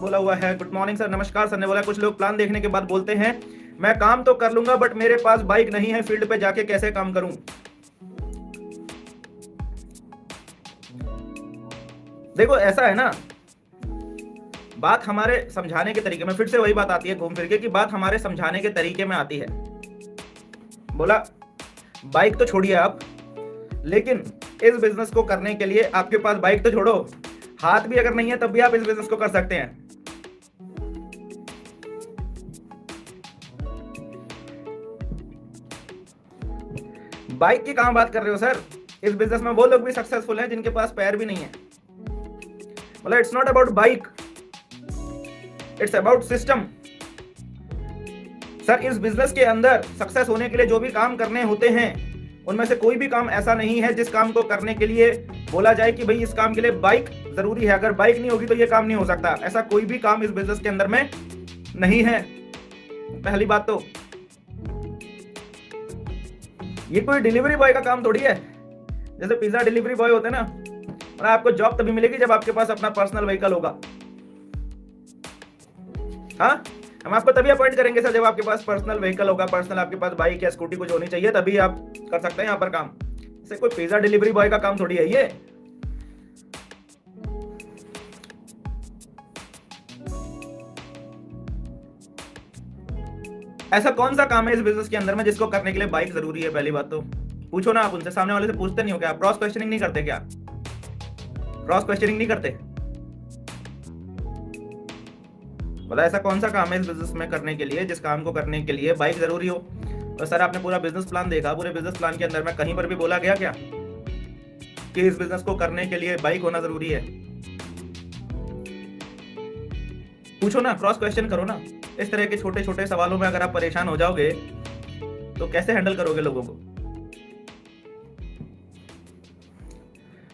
बोला हुआ है। गुड मॉर्निंग सर, नमस्कार सर ने बोला। कुछ लोग प्लान देखने के बाद बोलते हैं मैं काम तो कर लूंगा बट मेरे पास बाइक नहीं है, फील्ड पे जाके कैसे काम करूं। देखो ऐसा है ना, बात हमारे समझाने के तरीके में, फिर से वही बात आती है घूम फिर के कि बात हमारे समझाने के तरीके में आती है। बोला बाइक तो छोड़िए आप, लेकिन इस बिजनेस को करने के लिए आपके पास बाइक तो छोड़ो, हाथ भी अगर नहीं है तब भी आप इस बिजनेस को कर सकते हैं। बाइक की कहां बात कर रहे हो सर? इस बिजनेस में वो लोग भी सक्सेसफुल हैं जिनके पास पैर भी नहीं है। बोला it's not about bike, it's about system. Sir इस बिजनेस के अंदर सक्सेस होने के लिए जो भी काम करने होते हैं उनमें से कोई भी काम ऐसा नहीं है जिस काम को करने के लिए बोला जाए कि भाई इस काम के लिए बाइक जरूरी है, अगर बाइक नहीं होगी तो ये काम नहीं हो सकता। ऐसा कोई भी काम इस बिजनेस के अंदर में नहीं है। पहली बात तो ये कोई डिलीवरी बॉय का काम थोड़ी है, जैसे पिज्जा डिलीवरी बॉय होते हैं ना, और आपको जॉब तभी मिलेगी जब आपके पास अपना पर्सनल व्हीकल होगा। हाँ, हम आपको तभी अपॉइंट करेंगे सर जब आपके पास पर्सनल व्हीकल होगा, पर्सनल आपके पास बाइक या स्कूटी कुछ होनी चाहिए, तभी आप कर सकते हैं यहाँ पर काम। इसे कोई पिज्जा डिलीवरी बॉय का काम थोड़ी है ये। ऐसा कौन सा काम है इस बिजनेस के अंदर में जिसको करने के लिए बाइक जरूरी है? पहली बात तो पूछो ना आप उनसे, सामने वाले से पूछते नहीं हो क्या? क्रॉस क्वेश्चनिंग नहीं करते क्या? क्रॉस क्वेश्चनिंग नहीं करते? बोला ऐसा कौन सा काम है इस बिजनेस में करने के लिए जिस काम को करने के लिए बाइक जरूरी हो? और सर आपने पूरा बिजनेस प्लान देखा, पूरे बिजनेस प्लान के अंदर में कहीं पर भी बोला गया क्या कि इस बिजनेस को करने के लिए बाइक होना जरूरी है? पूछो ना, क्रॉस क्वेश्चन करो ना। इस तरह के छोटे छोटे सवालों में अगर आप परेशान हो जाओगे तो कैसे हैंडल करोगे लोगों को?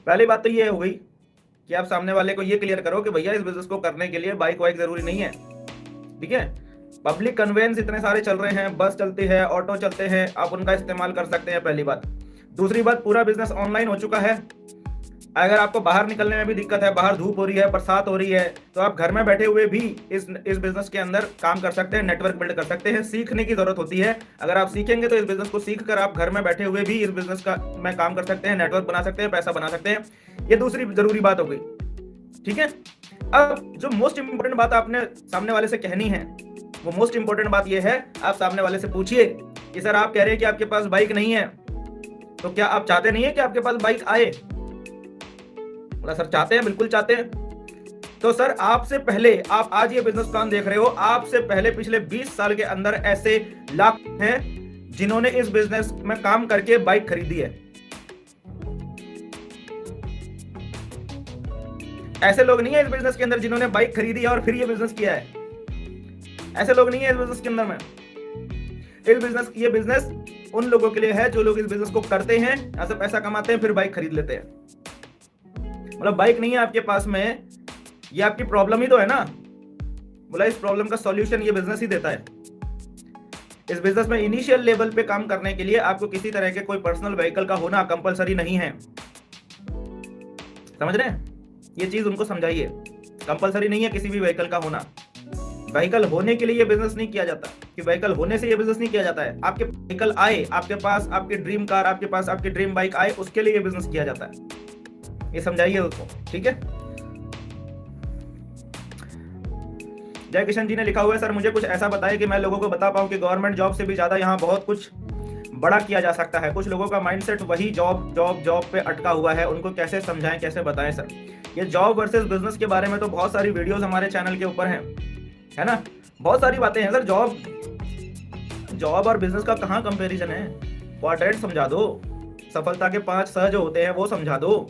पहली बात तो ये हो गई कि आप सामने वाले को ये क्लियर करो कि भैया इस बिजनेस को करने के लिए बाइक वाइक जरूरी नहीं है। ठीक है, पब्लिक कन्वेंस इतने सारे चल रहे हैं, बस चलती है, ऑटो चलते हैं, आप उनका इस्तेमाल कर सकते हैं, पहली बात। दूसरी बात, पूरा बिजनेस ऑनलाइन हो चुका है। अगर आपको बाहर निकलने में भी दिक्कत है, बाहर धूप हो रही है, बरसात हो रही है, तो आप घर में बैठे हुए भी इस बिजनेस के अंदर काम कर सकते हैं, नेटवर्क बिल्ड कर सकते हैं। सीखने की जरूरत होती है, अगर आप सीखेंगे तो इस बिजनेस को सीख कर आप घर में बैठे हुए भी इस बिजनेस का में काम कर सकते हैं, नेटवर्क बना सकते हैं, पैसा बना सकते हैं। ये दूसरी जरूरी बात हो गई। ठीक है, अब जो मोस्ट इंपोर्टेंट बात आपने सामने वाले से कहनी है, वो मोस्ट इंपोर्टेंट बात ये है, आप सामने वाले से पूछिए कि सर आप कह रहे हैं कि आपके पास बाइक नहीं है, तो क्या आप चाहते नहीं है कि आपके पास बाइक आए? बोला सर चाहते हैं, बिल्कुल चाहते हैं। तो सर आपसे पहले, आप आज ये बिजनेस प्लान देख रहे हो, आपसे पहले पिछले 20 साल के अंदर ऐसे लाख हैं जिन्होंने इस बिजनेस में काम करके बाइक खरीदी है। ऐसे लोग नहीं है इस बिजनेस के अंदर जिन्होंने बाइक खरीदी है और फिर ये बिजनेस किया है। ऐसे लोग नहीं है इस बिजनेस के अंदर में। ये बिजनेस उन लोगों के लिए है जो लोग इस बिजनेस को करते हैं, यहाँ से पैसा कमाते हैं, फिर बाइक खरीद लेते हैं। मतलब बाइक नहीं है आपके पास में, ये आपकी प्रॉब्लम ही तो है ना। बोला इस प्रॉब्लम का सॉल्यूशन ये बिजनेस ही देता है। इस बिजनेस में इनिशियल लेवल पे काम करने के लिए आपको किसी तरह के कोई पर्सनल व्हीकल का होना कंपलसरी नहीं है। समझ रहे हैं? ये चीज उनको समझाइए, कंपलसरी नहीं है किसी भी व्हीकल का होना। व्हीकल होने के लिए ये बिजनेस नहीं किया जाता, कि व्हीकल होने से ये बिजनेस नहीं किया जाता है। आपके व्हीकल आए, आपके पास आपकी ड्रीम कार, आपके पास आपकी ड्रीम बाइक आए, उसके लिए ये बिजनेस किया जाता है। ये समझाइए उसको। ठीक है, जय किशन जी ने लिखा हुआ है, सर मुझे कुछ ऐसा बताएं कि मैं लोगों को बता पाऊं कि गवर्नमेंट जॉब से भी ज्यादा यहाँ बहुत कुछ बड़ा किया जा सकता है। कुछ लोगों का माइंडसेट वही जॉब पे अटका हुआ है, उनको कैसे समझाएं, कैसे बताएं सर? ये जॉब वर्सेस बिजनेस के बारे में तो बहुत सारी वीडियोस हमारे चैनल के ऊपर हैं, है ना, बहुत सारी बातें हैं सर। जॉब और बिजनेस का कहाँ कंपैरिजन है? क्वाड्रेंट समझा दो, सफलता के 5 स जो होते हैं वो समझा दो।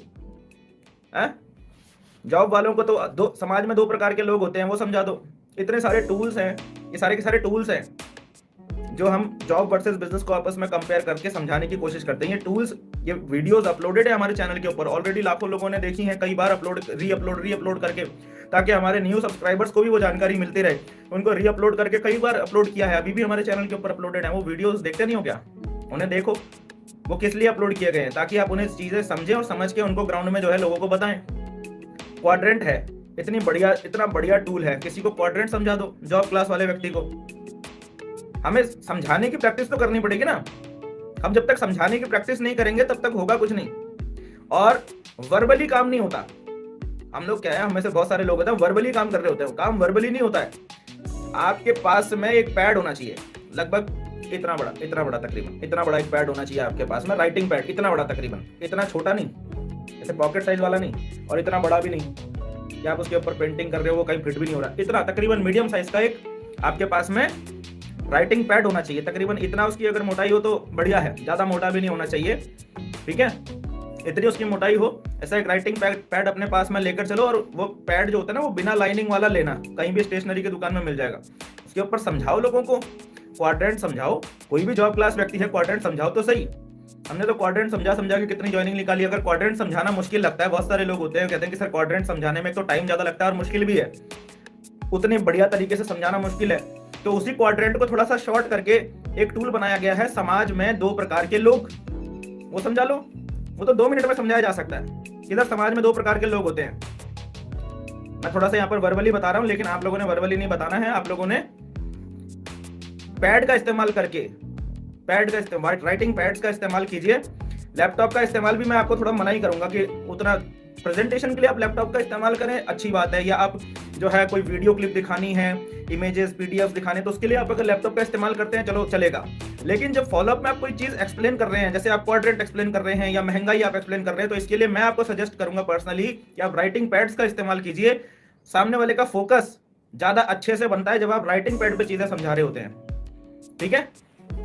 जॉब वालों को तो समाज में 2 प्रकार के लोग होते हैं, वो समझा दो। इतने सारे टूल्स हैं, ये सारे के सारे टूल्स हैं जो हम जॉब वर्सेस बिजनेस को आपस में कंपेयर करके समझाने की कोशिश करते हैं। ये टूल्स, ये वीडियोस अपलोडेड है हमारे चैनल के ऊपर, ऑलरेडी लाखों लोगों ने देखी हैं, कई बार रीअपलोड करके, ताकि हमारे न्यू सब्सक्राइबर्स को भी वो जानकारी मिलती रहे। उनको रीअपलोड करके कई बार अपलोड किया है, अभी भी हमारे चैनल के ऊपर अपलोडेड है। वो वीडियोस देखते नहीं हो क्या? उन्हें देखो, वो किस लिए अपलोड किए गए हैं, ताकि आप उन्हें चीजें समझें और समझ के उनको ग्राउंड में जो है लोगों को बताएं। क्वाड्रेंट है, इतना बढ़िया टूल है। किसी को क्वाड्रेंट समझा दो, जॉब क्लास वाले व्यक्ति को। हमें समझाने की प्रैक्टिस तो करनी पड़ेगी ना। हम जब तक समझाने की प्रैक्टिस नहीं करेंगे तब तक होगा कुछ नहीं। और वर्बली काम नहीं होता। हम लोग क्या है, हम में से बहुत सारे लोग होते हैं वर्बली काम कर रहे होते हैं। काम वर्बली नहीं होता है। आपके पास में एक पैड होना चाहिए, लगभग इतना बड़ा तकरीबन इतना बड़ा एक पैड होना चाहिए आपके पास में, राइटिंग पैड इतना बड़ा तकरीबन, इतना छोटा नहीं, जैसे पॉकेट साइज वाला नहीं और इतना बड़ा भी नहीं कि आप उसके ऊपर पेंटिंग कर रहे हो वो कहीं फिट भी नहीं हो रहा। इतना तकरीबन मीडियम साइज का एक आपके पास में राइटिंग पैड होना चाहिए। तकरीबन इतना उसकी अगर मोटाई हो तो बढ़िया है, ज्यादा मोटा भी नहीं होना चाहिए, ठीक है, इतनी उसकी मोटाई हो। ऐसा एक राइटिंग पैड अपने पास में लेकर चलो। और वो पैड जो होता है ना, वो बिना लाइनिंग वाला लेना, कहीं भी स्टेशनरी की दुकान में मिल जाएगा। उसके ऊपर समझाओ लोगों को, क्वाड्रेंट समझाओ। कोई भी जॉब क्लास व्यक्ति है, क्वाड्रेंट समझाओ तो सही। हमने तो क्वाड्रेंट समझा के कितनी ज्वाइनिंग निकाली। अगर क्वाड्रेंट समझाना मुश्किल लगता है, बहुत सारे लोग होते हैं कहते हैं कि सर क्वाड्रेंट समझाने में तो टाइम ज्यादा लगता है और मुश्किल भी है, उतने बढ़िया तरीके से समझाना मुश्किल है, तो उसी क्वाड्रेंट को थोड़ा सा शॉर्ट करके एक टूल बनाया गया है, समाज में 2 प्रकार के लोग। वो समझा लो, वो तो 2 मिनट में समझाया जा सकता है। इधर समाज में 2 प्रकार के लोग होते हैं। मैं थोड़ा सा यहाँ पर वर्बली बता रहा हूँ, लेकिन आप लोगों ने वर्बली नहीं बताना है। आप लोगों ने पैड का इस्तेमाल करके, राइटिंग पैड्स का इस्तेमाल कीजिए। लैपटॉप का इस्तेमाल भी मैं आपको थोड़ा मना ही करूंगा कि उतना प्रेजेंटेशन के लिए आप लैपटॉप का इस्तेमाल करें, अच्छी बात है। या आप जो है कोई वीडियो क्लिप दिखानी है, इमेजेस पीडीएफ दिखाने, तो उसके लिए आप अगर लैपटॉप का इस्तेमाल करते हैं चलो चलेगा। लेकिन जब फॉलोअप में आप कोई चीज एक्सप्लेन कर रहे हैं, जैसे आप क्वाड्रेंट एक्सप्लेन कर रहे हैं या महंगाई आप एक्सप्लेन कर रहे हैं, तो इसके लिए मैं आपको सजेस्ट करूंगा पर्सनली कि आप राइटिंग पैड्स का इस्तेमाल कीजिए। सामने वाले का फोकस ज्यादा अच्छे से बनता है जब आप राइटिंग पैड पे चीजें समझा रहे होते हैं, ठीक है।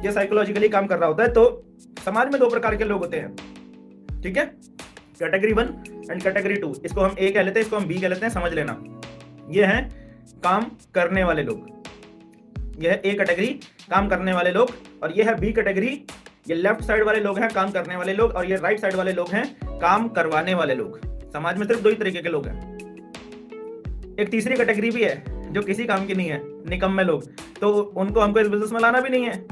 ये साइकोलॉजिकली काम कर रहा होता है। तो समाज में 2 प्रकार के लोग होते हैं, ठीक है, कैटेगरी 1 एंड कैटेगरी 2। इसको हम ए कह लेते हैं, इसको हम बी कह लेते हैं, समझ लेना। ये है काम करने वाले लोग, ये है ए कैटेगरी, काम करने वाले लोग, और ये है बी कैटेगरी। ये लेफ्ट साइड वाले लोग हैं, काम करने वाले लोग, और ये राइट साइड वाले लोग हैं, काम करवाने वाले लोग। समाज में सिर्फ 2 ही तरीके के लोग हैं। एक तीसरी कैटेगरी भी है जो किसी काम की नहीं है, निकम्मे लोग। तो उनको हमको इस बिजनेस में लाना भी नहीं है,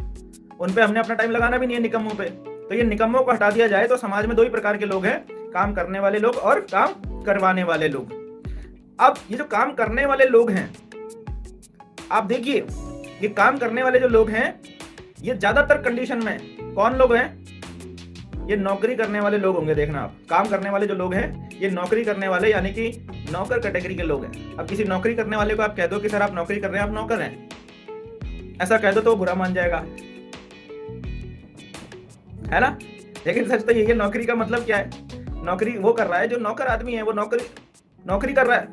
उन पे हमने अपना टाइम लगाना भी नहीं है निकम्मों पे। तो ये निकम्मों को हटा दिया जाए तो समाज में 2 ही प्रकार के लोग हैं, काम करने वाले लोग और काम करवाने वाले लोग। अब ये जो काम करने वाले लोग हैं, आप देखिए, ये काम करने वाले जो लोग हैं, ये ज्यादातर कंडीशन में कौन लोग हैं? ये नौकरी करने वाले लोग होंगे। देखना आप, काम करने वाले जो लोग हैं ये नौकरी करने वाले, यानी कि नौकर कैटेगरी के लोग हैं। अब किसी नौकरी करने वाले को आप कह दो कि सर आप नौकरी कर रहे हैं, आप नौकर हैं, ऐसा कह दो तो वो बुरा मान जाएगा, है ना। लेकिन सच तो यही है, नौकरी का मतलब क्या है? नौकरी वो कर रहा है जो नौकर आदमी है, वो नौकरी कर रहा है।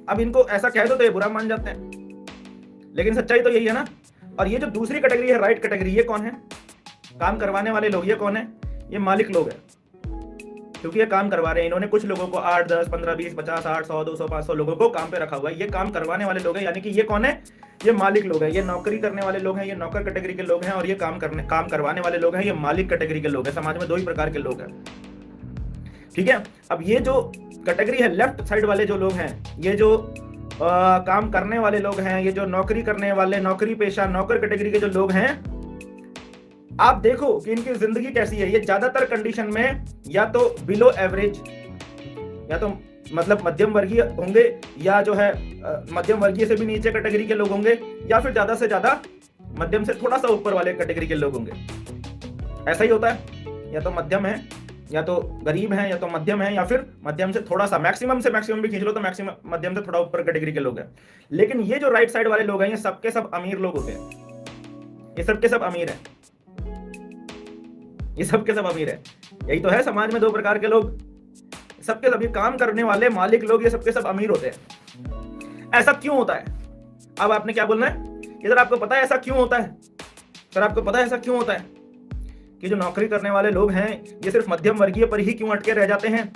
अब इनको ऐसा कह दो तो ये बुरा मान जाते हैं, लेकिन सच्चाई तो यही है ना। और ये जो दूसरी कैटेगरी है, राइट कैटेगरी, ये कौन है? काम करवाने वाले लोग। ये कौन है? ये मालिक लोग हैं, क्योंकि ये काम करवा रहे हैं। इन्होंने कुछ लोगों को 8, 10, 15, 20, 50, 8, 100, 200, 500 लोगों को काम पे रखा हुआ है। ये काम करवाने वाले लोग हैं, यानी कि ये कौन है? ये मालिक लोग हैं। ये नौकरी करने वाले लोग हैं, ये नौकर कैटेगरी के लोग हैं, और ये काम करवाने वाले लोग हैं, ये मालिक कैटेगरी के लोग हैं। समाज में 2 ही प्रकार के लोग हैं, ठीक है। अब ये जो कैटेगरी है, लेफ्ट साइड वाले जो लोग हैं, ये जो काम करने वाले लोग हैं, ये जो नौकरी करने वाले, नौकरी पेशा, नौकर कैटेगरी के जो लोग हैं, आप देखो कि इनकी जिंदगी कैसी है। ये ज्यादातर कंडीशन में या तो बिलो एवरेज, या तो मतलब मध्यम वर्गीय होंगे, या जो है मध्यम वर्गीय से भी नीचे कैटेगरी के लोग होंगे, या फिर ज्यादा से ज्यादा मध्यम से थोड़ा सा ऊपर वाले कैटेगरी के लोग होंगे। ऐसा ही होता है, या तो मध्यम है, या तो गरीब है, या तो मध्यम है, या फिर मध्यम से थोड़ा सा, मैक्सिमम से मैक्सिमम भी खींच लो तो मैक्सिमम मध्यम से थोड़ा ऊपर कैटेगरी के लोग हैं। लेकिन ये जो राइट साइड वाले लोग हैं, ये सबके सब अमीर लोग होते हैं। ये सबके सब अमीर है, ये सबके सब अमीर है। यही तो है, समाज में 2 प्रकार के लोग, सबके सभी काम करने वाले मालिक लोग, ये सबके सब अमीर होते हैं। ऐसा क्यों होता है? अब आपने क्या बोलना है? इधर आपको पता है ऐसा क्यों होता है? सर आपको पता है ऐसा क्यों होता है कि जो नौकरी करने वाले लोग हैं ये सिर्फ मध्यम वर्गीय पर ही क्यों अटके रह जाते हैं,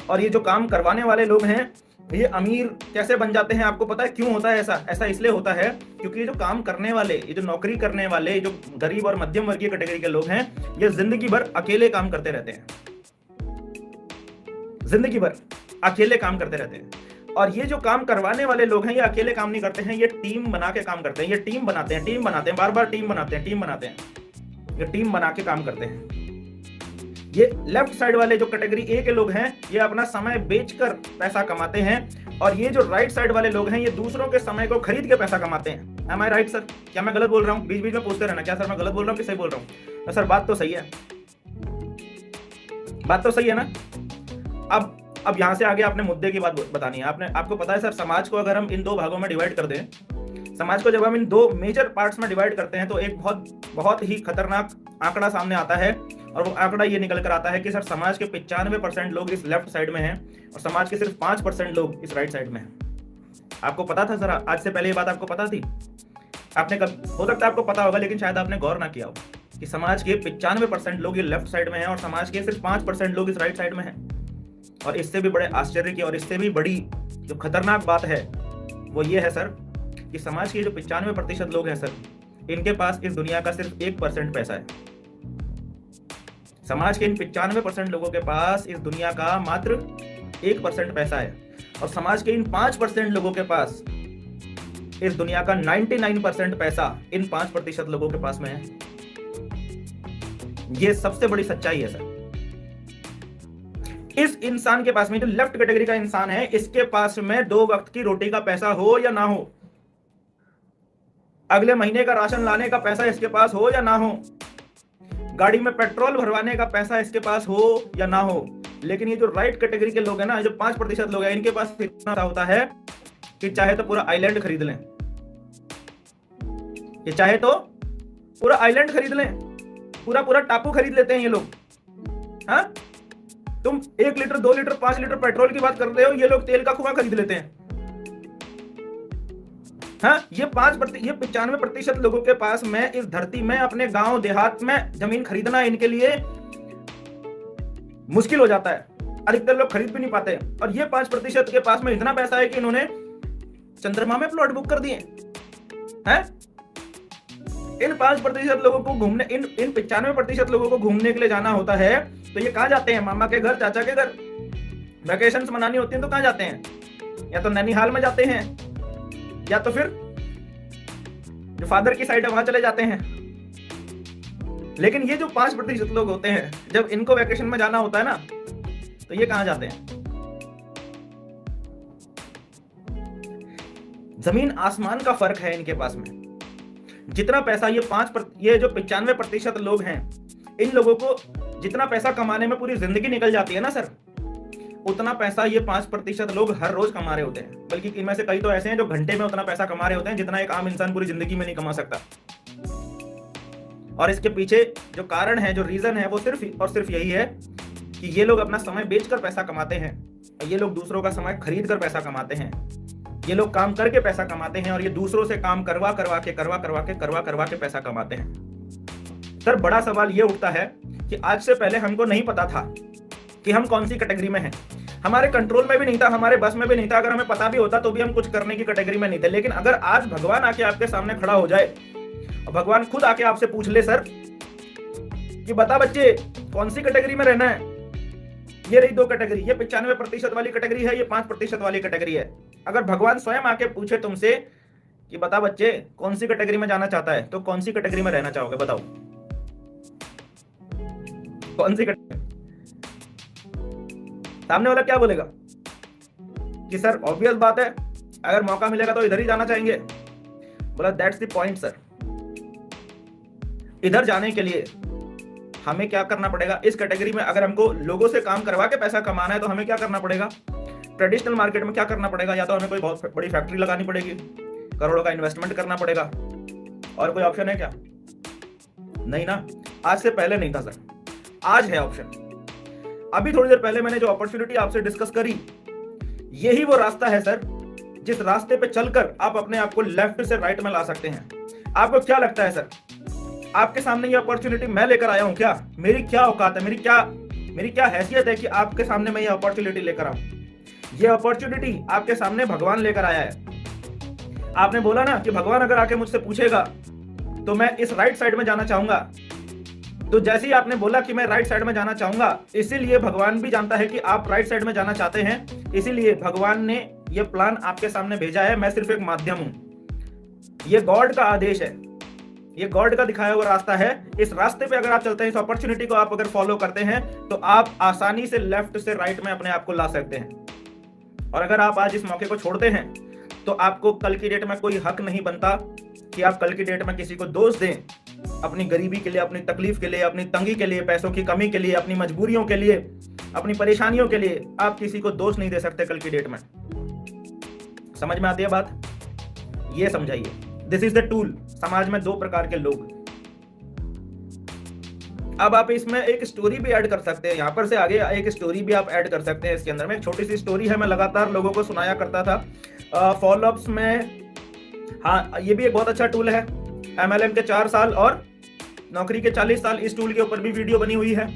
और ये जो काम करवाने वाले लोग हैं ये अमीर कैसे बन जाते हैं? आपको पता है क्यों होता है ऐसा? ऐसा इसलिए होता है क्योंकि ये जो काम करने वाले, ये जो नौकरी करने वाले, जो गरीब और मध्यम वर्गीय कैटेगरी के लोग हैं, ये जिंदगी भर अकेले काम करते रहते हैं, जिंदगी भर अकेले काम करते रहते हैं। और ये जो काम करवाने वाले लोग हैं, ये अकेले काम नहीं करते हैं, ये टीम बना के काम करते हैं। ये टीम बनाते हैं, बार बार टीम बनाते हैं, ये टीम बना के काम करते हैं। ये लेफ्ट साइड वाले जो कैटेगरी ए के लोग हैं ये अपना समय बेचकर पैसा कमाते हैं, और ये जो राइट साइड वाले लोग हैं ये दूसरों के समय को खरीद के पैसा कमाते हैं। एम आई राइट सर? क्या मैं गलत बोल रहा हूँ? बीच बीच में पूछते रहना क्या सर मैं गलत बोल रहा हूँ कि सही बोल रहा हूँ? तो सर बात तो सही है, बात तो सही है ना। अब यहां से आगे आपने मुद्दे की बात बतानी है। आपको पता है सर, समाज को अगर हम इन दो भागों में डिवाइड कर दें, समाज को जब हम इन दो मेजर पार्ट्स में डिवाइड करते हैं तो एक बहुत ही खतरनाक आंकड़ा सामने आता है, और वो आंकड़ा ये निकल कर आता है कि सर समाज के 95% लोग इस लेफ्ट साइड में हैं और समाज के सिर्फ 5% लोग इस राइट साइड में हैं। आपको पता था सर? आज से पहले ये बात आपको पता थी? आपने हो सकता है आपको पता होगा, लेकिन शायद आपने गौर ना किया हो कि समाज के 95% लोग ये लेफ्ट साइड में हैं और समाज के सिर्फ 5% लोग इस राइट साइड में हैं। और इससे भी बड़े आश्चर्य की और इससे भी बड़ी जो खतरनाक बात है वो ये है सर कि समाज के जो 95% लोग हैं सर, इनके पास इस दुनिया का सिर्फ 1% पैसा है। समाज के इन 95% लोगों के पास इस दुनिया का मात्र 1% पैसा है, और समाज के इन 5% लोगों के पास इस दुनिया का 99% पैसा इन 5% लोगों के पास में है। ये सबसे बड़ी सच्चाई है सर। इस इंसान के पास में, जो लेफ्ट कैटेगरी का इंसान है, इसके पास में 2 वक्त की रोटी का पैसा हो या ना हो, अगले महीने का राशन लाने का पैसा इसके पास हो या ना हो, गाड़ी में पेट्रोल भरवाने का पैसा इसके पास हो या ना हो, लेकिन ये जो राइट कैटेगरी के लोग हैं ना, जो 5% लोग हैं, इनके पास इतना होता है कि चाहे तो पूरा आइलैंड खरीद लें, ये चाहे तो पूरा आइलैंड खरीद लें, पूरा टापू खरीद लेते हैं ये लोग। हाँ, तुम 1 लीटर 2 लीटर 5 लीटर पेट्रोल की बात करते हो, ये लोग तेल का कुआं खरीद लेते हैं। हाँ, ये 95% लोगों के पास में इस धरती में अपने गांव देहात में जमीन खरीदना इनके लिए मुश्किल हो जाता है। अधिकतर लोग खरीद भी नहीं पाते, और ये 5% के पास में इतना पैसा है कि इन्होंने चंद्रमा में प्लॉट बुक कर दिए हैं। इन 5% लोगों को घूमने, इन 95% लोगों को घूमने के लिए जाना होता है, तो ये कहां जाते हैं? मामा के घर, चाचा के घर। वैकेशंस मनानी होती हैं तो कहां जाते हैं? या तो नैनीहाल में जाते हैं, या तो फिर जो फादर की साइड है वहां चले जाते हैं। लेकिन ये जो 5% लोग होते हैं, जब इनको वैकेशन में जाना होता है ना, तो ये कहां जाते हैं? जमीन आसमान का फर्क है इनके पास में। जितना पैसा ये जो 95% लोग हैं, इन लोगों को जितना पैसा कमाने में पूरी जिंदगी निकल जाती है ना सर, उतना पैसा ये 5% लोग हर रोज कमा रहे होते हैं। बल्कि इनमें से कई तो ऐसे हैं जो घंटे में उतना पैसा कमा रहे होते हैं जितना एक आम इंसान पूरी जिंदगी में नहीं कमा सकता। और इसके पीछे जो कारण है, जो रीजन है, वो सिर्फ और सिर्फ यही है कि ये लोग अपना समय बेचकर पैसा कमाते हैं, और ये लोग दूसरों का समय खरीद कर पैसा कमाते हैं। ये लोग काम करके पैसा कमाते हैं, और ये दूसरों से काम करवा करवा के पैसा कमाते हैं। सर बड़ा सवाल ये उठता है कि आज से पहले हमको नहीं पता था कि हम कौन सी कैटेगरी में हैं। हमारे कंट्रोल में भी नहीं था, हमारे बस में भी नहीं था। अगर हमें पता भी होता तो भी हम कुछ करने की कैटेगरी में नहीं थे। लेकिन अगर आज भगवान आके आपके सामने खड़ा हो जाए और भगवान खुद आके आपसे पूछ ले, सर कि बता बच्चे कौन सी कैटेगरी में रहना है, ये रही 2 कैटेगरी, ये 95% वाली कैटेगरी है, ये 5% वाली कैटेगरी है। अगर भगवान स्वयं आके पूछे तुमसे कि बता बच्चे कौन सी कैटेगरी में जाना चाहता है, तो कौन सी कैटेगरी में रहना चाहोगे? बताओ कौन सी कैटेगरी? सामने वाला क्या बोलेगा कि सर ऑब्वियस बात है, अगर मौका मिलेगा तो इधर ही जाना चाहेंगे। बोला दैट्स द पॉइंट सर। इधर जाने के लिए हमें क्या करना पड़ेगा? इस कैटेगरी में अगर हमको लोगों से काम करवा के पैसा कमाना है तो हमें क्या करना पड़ेगा? ट्रेडिशनल मार्केट में क्या करना पड़ेगा? या तो हमें कोई बहुत बड़ी फैक्ट्री लगानी पड़ेगी, करोड़ों का इन्वेस्टमेंट करना पड़ेगा। और कोई ऑप्शन है क्या? नहीं ना। आज से पहले नहीं था सर, आज है ऑप्शन। अभी थोड़ी देर पहले मैंने जो अपॉर्चुनिटी आपसे डिस्कस करी, यही वो रास्ता है सर, जिस रास्ते पे चलकर आप अपने आप को लेफ्ट से राइट में ला सकते हैं। आपको क्या लगता है सर, आपके सामने ये अपॉर्चुनिटी मैं लेकर आया हूं क्या? मेरी क्या औकात है, मेरी क्या हैसियत है कि आपके सामने मैं ये अपॉर्चुनिटी लेकर आऊं? ये अपॉर्चुनिटी आपके सामने भगवान लेकर आया है। आपने बोला ना कि भगवान अगर आके मुझसे पूछेगा तो मैं इस राइट साइड में जाना चाहूंगा, तो जैसे ही आपने बोला कि मैं राइट साइड में जाना चाहूंगा, इसीलिए भगवान भी जानता है कि आप राइट साइड में जाना चाहते हैं। इसीलिए भगवान ने ये प्लान आपके सामने भेजा है। मैं सिर्फ एक माध्यम हूं। ये गॉड का आदेश है ये गॉड का दिखाया हुआ रास्ता है। इस रास्ते पे अगर आप चलते हैं, इस अपॉर्चुनिटी को आप अगर फॉलो करते हैं, तो आप आसानी से लेफ्ट से राइट में अपने आप को ला सकते हैं। और अगर आप आज इस मौके को छोड़ते हैं, तो आपको कल की डेट में कोई हक नहीं बनता कि आप कल की डेट में किसी को दोष दें अपनी गरीबी के लिए, अपनी तकलीफ के लिए, अपनी तंगी के लिए, पैसों की कमी के लिए, अपनी मजबूरियों के लिए, अपनी परेशानियों के लिए। आप किसी को दोष नहीं दे सकते कल की डेट में। समझ में आती है बात? ये समझाइए। This is the tool. समाज में दो प्रकार के लोग। अब आप इसमें एक स्टोरी भी ऐड कर सकते हैं, यहां पर से आगे एक स्टोरी भी आप ऐड कर सकते हैं। इसके अंदर में एक छोटी सी स्टोरी है, मैं लगातार लोगों को सुनाया करता था फॉलोअप्स में। हाँ, ये भी एक बहुत अच्छा टूल है। MLM के 4 साल और नौकरी के 40 साल, इस टूल के ऊपर भी वीडियो बनी हुई है,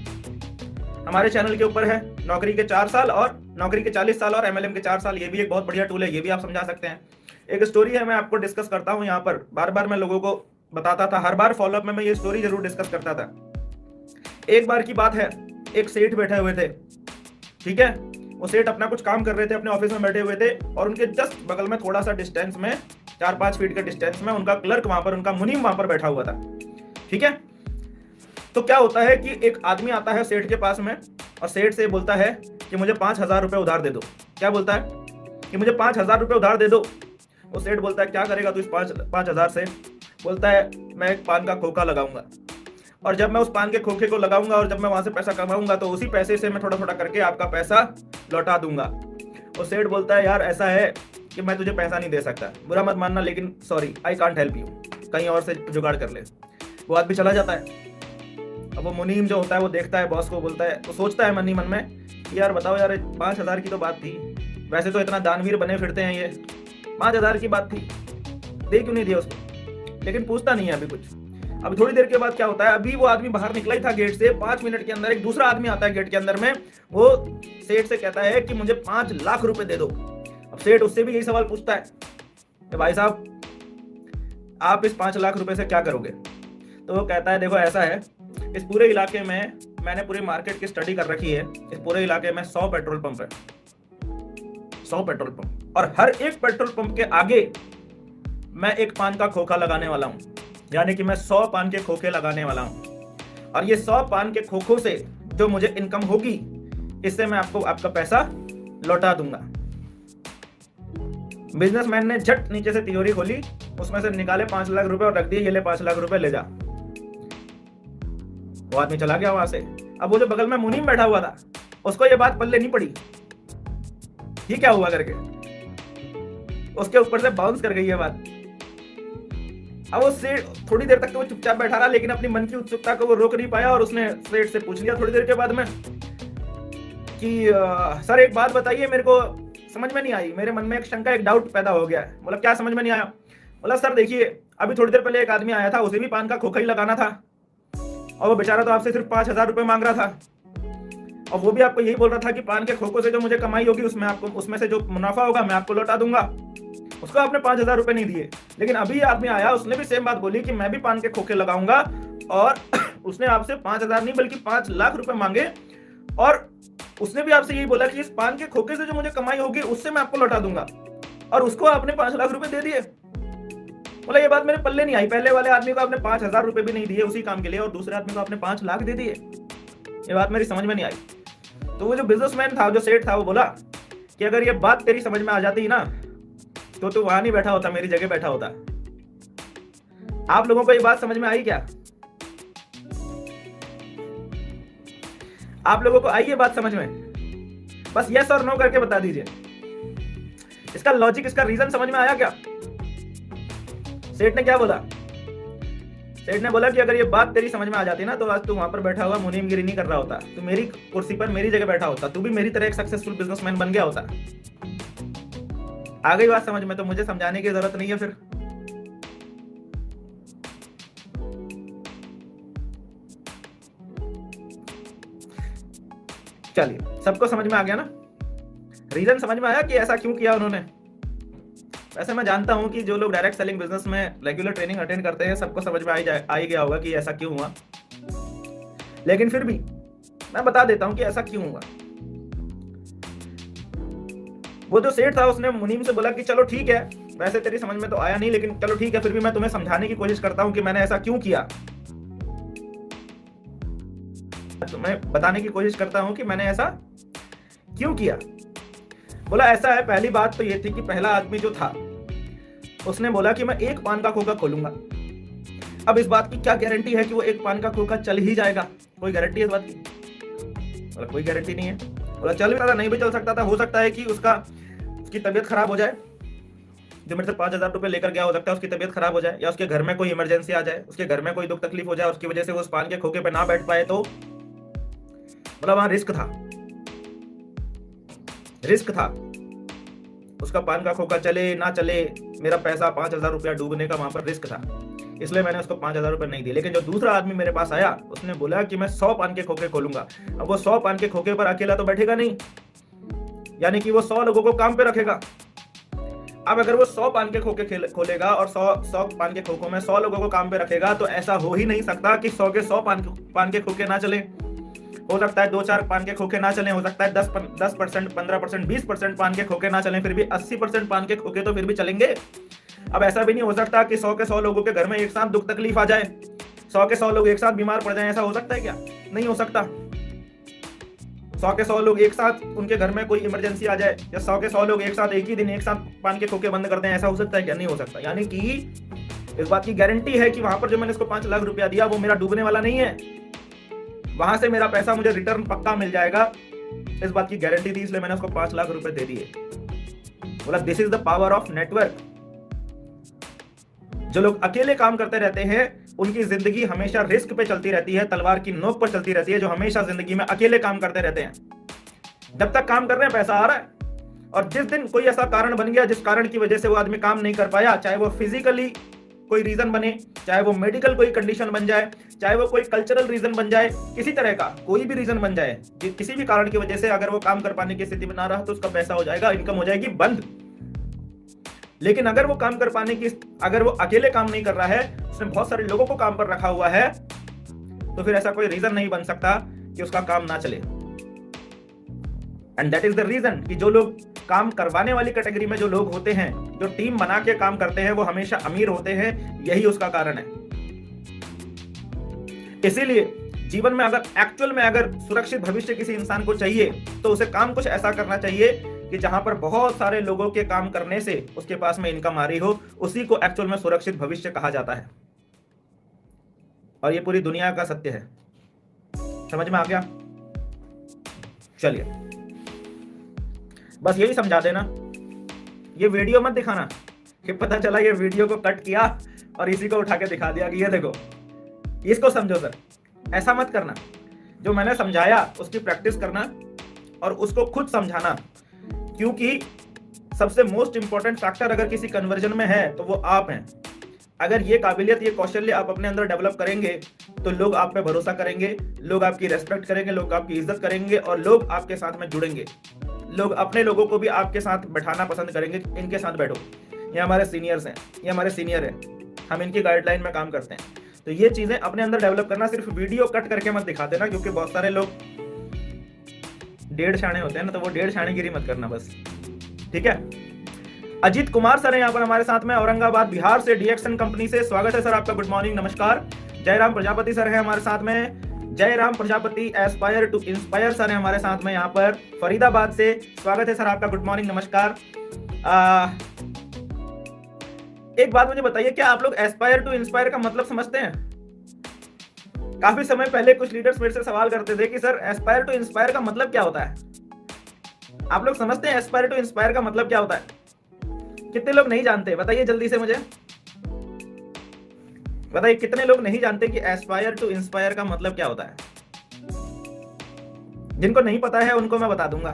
हमारे चैनल के ऊपर है। नौकरी के 4 साल और नौकरी के 40 साल और MLM के 4 साल, ये भी एक बहुत बढ़िया टूल है, ये भी आप समझा सकते हैं। एक स्टोरी है, मैं आपको डिस्कस करता हूं यहाँ पर, बार बार मैं लोगों को बताता था, हर बार फॉलोअप में मैं ये स्टोरी जरूर डिस्कस करता था। एक बार की बात है, एक सेठ बैठे हुए थे, ठीक है। वो सेठ अपना कुछ काम कर रहे थे, अपने ऑफिस में बैठे हुए थे, और उनके जस्ट बगल में थोड़ा सा डिस्टेंस में, 4-5 फीट के डिस्टेंस में उनका क्लर्क वहां पर, उनका मुनीम वहां पर बैठा हुआ था, ठीक है। तो क्या होता है कि एक आदमी आता है सेठ के पास में, और सेठ से बोलता है कि मुझे 5,000 रुपए उधार दे दो। क्या बोलता है कि मुझे 5,000 रुपए उधार दे दो। वो सेठ बोलता है क्या करेगा तू इस 5,000 से? बोलता है मैं एक पान का खोखा लगाऊंगा, और जब मैं उस पान के खोखे को लगाऊंगा और जब मैं वहां से पैसा कमाऊंगा, तो उसी पैसे से मैं थोड़ा थोड़ा करके आपका पैसा लौटा दूंगा। वो सेठ बोलता है यार ऐसा है कि मैं तुझे पैसा नहीं दे सकता, बुरा मत मानना, लेकिन sorry I can't help you, कहीं और से जुगाड़ कर ले। वो आदमी चला जाता है। अब वो मुनीम जो होता है वो देखता है बॉस को, बोलता है, वो सोचता है मन ही मन में कि यार बताओ यार, 5,000 की तो बात थी, वैसे तो इतना दानवीर बने फिरते हैं ये, 5,000 की बात थी, दे क्यों नहीं दिया उसको? लेकिन पूछता नहीं है अभी कुछ। अब थोड़ी देर के बाद क्या होता है, अभी वो आदमी बाहर निकला ही था गेट से, 5 मिनट के अंदर एक दूसरा आदमी आता है गेट के अंदर में। वो सेठ से कहता है कि मुझे 5 लाख रुपए दे दो। अब सेठ उससे भी यही सवाल पूछता है कि भाई साहब आप इस 5 लाख रुपए से क्या करोगे? तो वो कहता है देखो ऐसा है, इस पूरे इलाके में मैंने पूरे मार्केट की स्टडी कर रखी है, इस पूरे इलाके में 100 पेट्रोल पंप है, 100 पेट्रोल पंप, और हर एक पेट्रोल पंप के आगे मैं एक पान का खोखा लगाने वाला हूं, यानी कि मैं 100 पान के खोखे लगाने वाला हूं, और ये 100 पान के खोखों से जो मुझे इनकम होगी, इससे मैं आपको आपका पैसा लौटा दूंगा। बिजनेसमैन ने झट नीचे से तिजोरी खोली, उसमें से निकाले 5 लाख रुपए और रख दिए, ये ले 5 लाख रुपए ले जा। वो आदमी चला गया वहां से। अब वो जो बगल में मुनीम बैठा हुआ था, उसको ये बात पल्ले नहीं पड़ी, ये क्या हुआ करके, उसके ऊपर से बाउंस कर गई ये बात। अब वो सेठ थोड़ी देर तक तो वो चुपचाप बैठा रहा, लेकिन अपनी मन की उत्सुकता को वो रोक नहीं पाया, और उसने सेठ से पूछ लिया थोड़ी देर के बाद में कि सर एक बात बताइए, मेरे को समझ में नहीं आई, मेरे मन में एक शंका, एक डाउट पैदा हो गया है। बोला क्या समझ में नहीं आया? बोला सर देखिए, अभी थोड़ी देर पहले एक आदमी आया था, उसे भी पान का खोखा ही लगाना था, और वो बेचारा तो आपसे सिर्फ 5,000 रुपए मांग रहा था, और वो भी आपको यही बोल रहा था कि पान के खोखों से जो मुझे कमाई होगी उसमें आपको, उसमें से जो मुनाफा होगा मैं आपको लौटा दूंगा। उसको आपने 5,000 रुपए नहीं दिए। लेकिन अभी आदमी आया, उसने भी सेम बात बोली कि मैं भी पान के खोखे लगाऊंगा, और उसने आपसे 5,000 नहीं बल्कि 5 लाख रुपए मांगे, और उसने भी आपसे यही बोला कि इस पान के खोखे से जो मुझे कमाई होगी उससे मैं आपको लौटा दूंगा, और उसको आपने 5 लाख रुपए दे दिए। बोला ये बात मेरे पल्ले नहीं आई, पहले वाले आदमी को आपने 5,000 रुपए भी नहीं दिए उसी काम के लिए, और दूसरे आदमी को आपने 5 लाख दे दिए, ये बात मेरी समझ में नहीं आई। तो वो जो बिजनेसमैन था, जो सेठ था, वो बोला कि अगर ये बात तेरी समझ में आ जाती ना, तो तू वहां नहीं बैठा होता, मेरी जगह बैठा होता। आप लोगों को ये बात समझ में आई क्या? आप लोगों को आई ये बात समझ में? बस यस और नो करके बता दीजिए। इसका लॉजिक, इसका रीजन समझ में आया क्या? सेठ ने क्या बोला? सेठ ने बोला कि अगर ये बात तेरी समझ में आ जाती ना, तो आज तू वहां पर बैठा हुआ मुनीमगिरी नहीं कर रहा होता, तू मेरी कुर्सी पर मेरी जगह बैठा होता, तू भी मेरी तरह एक सक्सेसफुल बिजनेसमैन बन गया होता। आ गई बात समझ में? तो मुझे समझाने की जरूरत नहीं है फिर। चलिए, सबको समझ में आ गया ना? रीजन समझ में आया कि ऐसा क्यों किया उन्होंने? वैसे मैं जानता हूं कि जो लोग डायरेक्ट सेलिंग बिजनेस में रेगुलर ट्रेनिंग अटेंड करते हैं, सबको समझ में आ ही गया होगा कि ऐसा क्यों हुआ, लेकिन फिर भी मैं बता देता हूं कि ऐसा क्यों हुआ। वो जो सेठ था उसने मुनीम से बोला कि चलो ठीक है, वैसे तेरी समझ में तो आया नहीं, लेकिन चलो ठीक है, फिर भी मैं तुम्हें समझाने की कोशिश करता हूं कि मैंने ऐसा क्यों किया, तुम्हें बताने की कोशिश करता हूं कि मैंने ऐसा क्यों किया। बोला ऐसा है, पहली बात तो ये थी कि पहला आदमी जो था उसने बोला कि मैं एक पान का खोखा खोलूंगा। अब इस बात की क्या गारंटी है कि वो एक पान का खोखा चल ही जाएगा? कोई गारंटी है इस बात की? बोला कोई गारंटी नहीं है। बोला चल भी सकता था, नहीं भी चल सकता था, हो सकता है कि उसकी तबीयत खराब हो जाए, जो मेरे से 5,000 रुपए लेकर गया, हो सकता है उसकी तबीयत खराब हो जाए, या उसके घर में कोई इमरजेंसी आ जाए, उसके घर में कोई दुख तकलीफ हो जाए, उसकी वजह से वो उस पान के खोखे पे ना बैठ पाए, तो बोला वहां रिस्क था, रिस्क था, उसका पान का खोखा चले ना चले, मेरा पैसा 5,000 रुपया डूबने का वहां पर रिस्क था, इसलिए मैंने उसको 5,000 रुपए नहीं दिए। लेकिन जो दूसरा आदमी मेरे पास आया, उसने बोला कि मैं 100 पान के खोखे खोलूंगा। अब वो 100 पान के खोखे पर अकेला तो बैठेगा नहीं, यानी कि वो 100 लोगों को काम पे रखेगा। अब अगर वो 100 पान के खोखे खोलेगा और 100 पान के खोखों में 100 लोगों को काम पे रखेगा, तो ऐसा हो ही नहीं सकता कि 100 के 100 पान के खोखे ना चले। हो सकता है 2-4 पान के खोखे ना चले, हो सकता है 10%, 15%, 20% पान के खोखे ना चलें, फिर भी 80% पान के खोखे तो फिर भी चलेंगे। अब ऐसा भी नहीं हो सकता कि 100 के 100 लोगों के घर में एक साथ दुख तकलीफ आ जाए, 100 के 100 लोग एक साथ बीमार पड़ जाएं, ऐसा हो सकता है क्या? नहीं हो सकता। 100 के 100 लोग एक साथ उनके घर में कोई इमरजेंसी आ जाए, या 100 के 100 लोग एक साथ एक ही दिन एक साथ पान के खोखे बंद कर दें, ऐसा हो सकता है क्या? नहीं हो सकता। यानी कि इस बात की गारंटी है कि वहां पर जो मैंने इसको 5 लाख रुपया दिया वो मेरा डूबने वाला नहीं है, वहां से मेरा पैसा मुझे रिटर्न पक्का मिल जाएगा, इस बात की गारंटी थी, इसलिए मैंने उसको 5 लाख रुपए दे दिए। बोला this is the power of network. जो लोग अकेले काम करते रहते हैं उनकी जिंदगी हमेशा रिस्क पे चलती रहती है, तलवार की नोक पर चलती रहती है। जो हमेशा जिंदगी में अकेले काम करते रहते हैं, जब तक काम कर रहे हैं पैसा आ रहा है, और जिस दिन कोई ऐसा कारण बन गया जिस कारण की वजह से वो आदमी काम नहीं कर पाया, चाहे वो फिजिकली कोई रीजन बने, चाहे वो मेडिकल कोई कंडीशन बन जाए, चाहे वो कोई कल्चरल रीजन बन जाए, किसी तरह का कोई भी रीजन बन जाए, किसी भी कारण की वजह से अगर वो काम कर पाने की स्थिति में ना रहा, तो उसका पैसा हो जाएगा, इनकम हो जाएगी बंद। लेकिन अगर वो काम कर पाने की, अगर वो अकेले काम नहीं कर रहा है, उसने बहुत सारे लोगों को काम पर रखा हुआ है, तो फिर ऐसा कोई रीजन नहीं बन सकता कि उसका काम ना चले। And that is the reason कि जो लोग काम करवाने वाली कैटेगरी में जो लोग होते हैं, जो टीम बना के काम करते हैं, वो हमेशा अमीर होते हैं, यही उसका कारण है। इसीलिए जीवन में अगर एक्चुअल में अगर सुरक्षित भविष्य किसी इंसान को चाहिए, तो उसे काम कुछ ऐसा करना चाहिए कि जहां पर बहुत सारे लोगों के काम करने से उसके पास में इनकम आ रही हो, उसी को एक्चुअल में सुरक्षित भविष्य कहा जाता है। और ये पूरी दुनिया का सत्य है। समझ में आ गया? चलिए, बस यही समझा देना, ये वीडियो मत दिखाना कि पता चला ये वीडियो को कट किया और इसी को उठा के दिखा दिया कि ये देखो, इसको समझो सर, ऐसा मत करना। जो मैंने समझाया उसकी प्रैक्टिस करना और उसको खुद समझाना, क्योंकि सबसे मोस्ट इंपॉर्टेंट फैक्टर अगर किसी कन्वर्जन में है तो वो आप हैं। अगर ये काबिलियत, ये कौशल्य आप अपने अंदर डेवलप करेंगे, तो लोग आप पे भरोसा करेंगे, लोग आपकी रेस्पेक्ट करेंगे, लोग आपकी इज्जत करेंगे, और लोग आपके साथ में जुड़ेंगे। लोग अपने लोगों को भी आपके साथ बैठाना पसंद करेंगे, इनके साथ बैठो, ये हमारे सीनियर्स हैं, ये हमारे सीनियर हैं, हम इनकी गाइडलाइन में काम करते हैं। तो ये चीजें अपने अंदर डेवलप करना, सिर्फ वीडियो कट करके मत दिखा देना, क्योंकि बहुत सारे लोग 1.5 शाणे होते हैं ना, तो वो 1.5 शाणेगिरी मत करना बस, ठीक है। अजीत कुमार सर है यहाँ पर हमारे साथ में, औरंगाबाद बिहार से, डीएक्सन कंपनी से। स्वागत है सर आपका, गुड मॉर्निंग, नमस्कार। जयराम प्रजापति सर है हमारे साथ में, Jairam Prajapati aspire to inspire sir है हमारे साथ में यहाँ पर फरीदाबाद से। स्वागत है सर आपका, गुड मॉर्निंग, नमस्कार। एक बात मुझे बताइए, क्या आप लोग एस्पायर टू इंस्पायर का मतलब समझते हैं? काफी समय पहले कुछ लीडर्स मेरे से सवाल करते थे कि सर एस्पायर टू इंस्पायर का मतलब क्या होता है? आप लोग समझते हैं एस्पायर टू इंस्पायर का मतलब क्या होता है? कितने लोग नहीं जानते, बताइए जल्दी से मुझे बताइए, कितने लोग नहीं जानते कि एस्पायर टू इंस्पायर का मतलब क्या होता है? जिनको नहीं पता है उनको मैं बता दूंगा,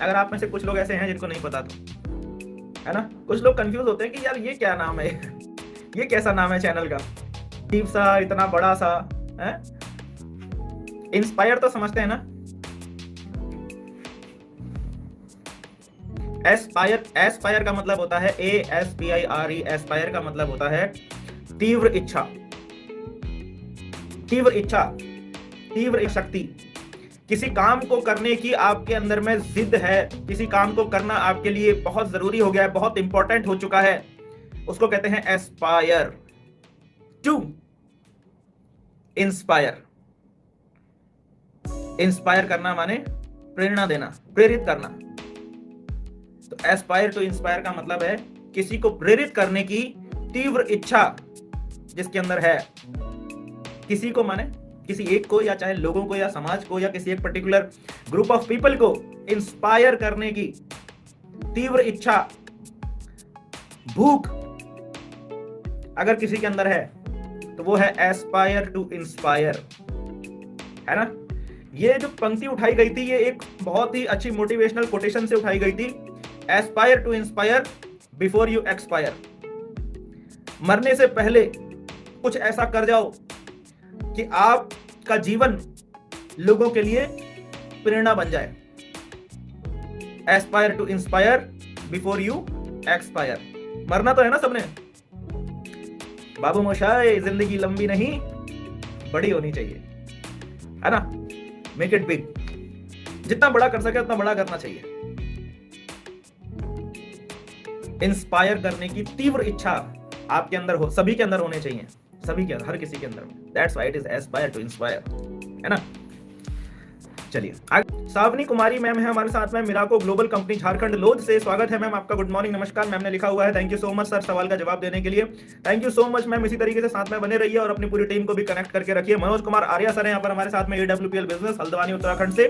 अगर आप में से कुछ लोग ऐसे हैं जिनको नहीं पता तो, है ना। कुछ लोग कंफ्यूज होते हैं कि यार ये क्या नाम है, ये कैसा नाम है चैनल का, अजीब सा, इतना बड़ा सा है। इंस्पायर तो समझते हैं ना, एस्पायर का मतलब होता है ASPIRE, एस्पायर का मतलब होता है तीव्र इच्छा, तीव्र इच्छा, तीव्र शक्ति। किसी काम को करने की आपके अंदर में जिद है, किसी काम को करना आपके लिए बहुत जरूरी हो गया है, बहुत इंपॉर्टेंट हो चुका है, उसको कहते हैं एस्पायर टू इंस्पायर। इंस्पायर करना माने प्रेरणा देना, प्रेरित करना। तो एस्पायर टू इंस्पायर का मतलब है किसी को प्रेरित करने की तीव्र इच्छा जिसके अंदर है। किसी को माने किसी एक को, या चाहे लोगों को या समाज को या किसी एक पर्टिकुलर ग्रुप ऑफ पीपल को इंस्पायर करने की तीव्र इच्छा, भूख अगर किसी के अंदर है तो वो है एस्पायर टू इंस्पायर, है ना। ये जो पंक्ति उठाई गई थी ये एक बहुत ही अच्छी मोटिवेशनल कोटेशन से उठाई गई थी। Aspire to inspire before you expire. मरने से पहले कुछ ऐसा कर जाओ कि आपका जीवन लोगों के लिए प्रेरणा बन जाए। Aspire to inspire before you expire. मरना तो है ना सबने। बाबू मोशाय, जिंदगी लंबी नहीं बड़ी होनी चाहिए, है ना। Make it big. जितना बड़ा कर सके उतना बड़ा करना चाहिए। इंस्पायर करने की तीव्र इच्छा आपके अंदर हो, सभी के अंदर होने चाहिए, सभी के अंदर, हर किसी के अंदर। That's why it is aspire to inspire, है ना। चलिए सावनी कुमारी मैम है हमारे साथ में, मिराको ग्लोबल कंपनी झारखंड लोध से। स्वागत है मैम आपका, गुड मॉर्निंग, नमस्कार। मैम ने लिखा हुआ है thank you so much sir सवाल का जवाब देने के लिए। Thank you so much ma'am. इसी तरीके से साथ में बने रहिए और अपनी पूरी टीम को भी कनेक्ट करके रखिए। मनोज कुमार आर्या सर है यहाँ पर हमारे साथ में, AWPL बिजनेस हल्द्वानी उत्तराखंड से।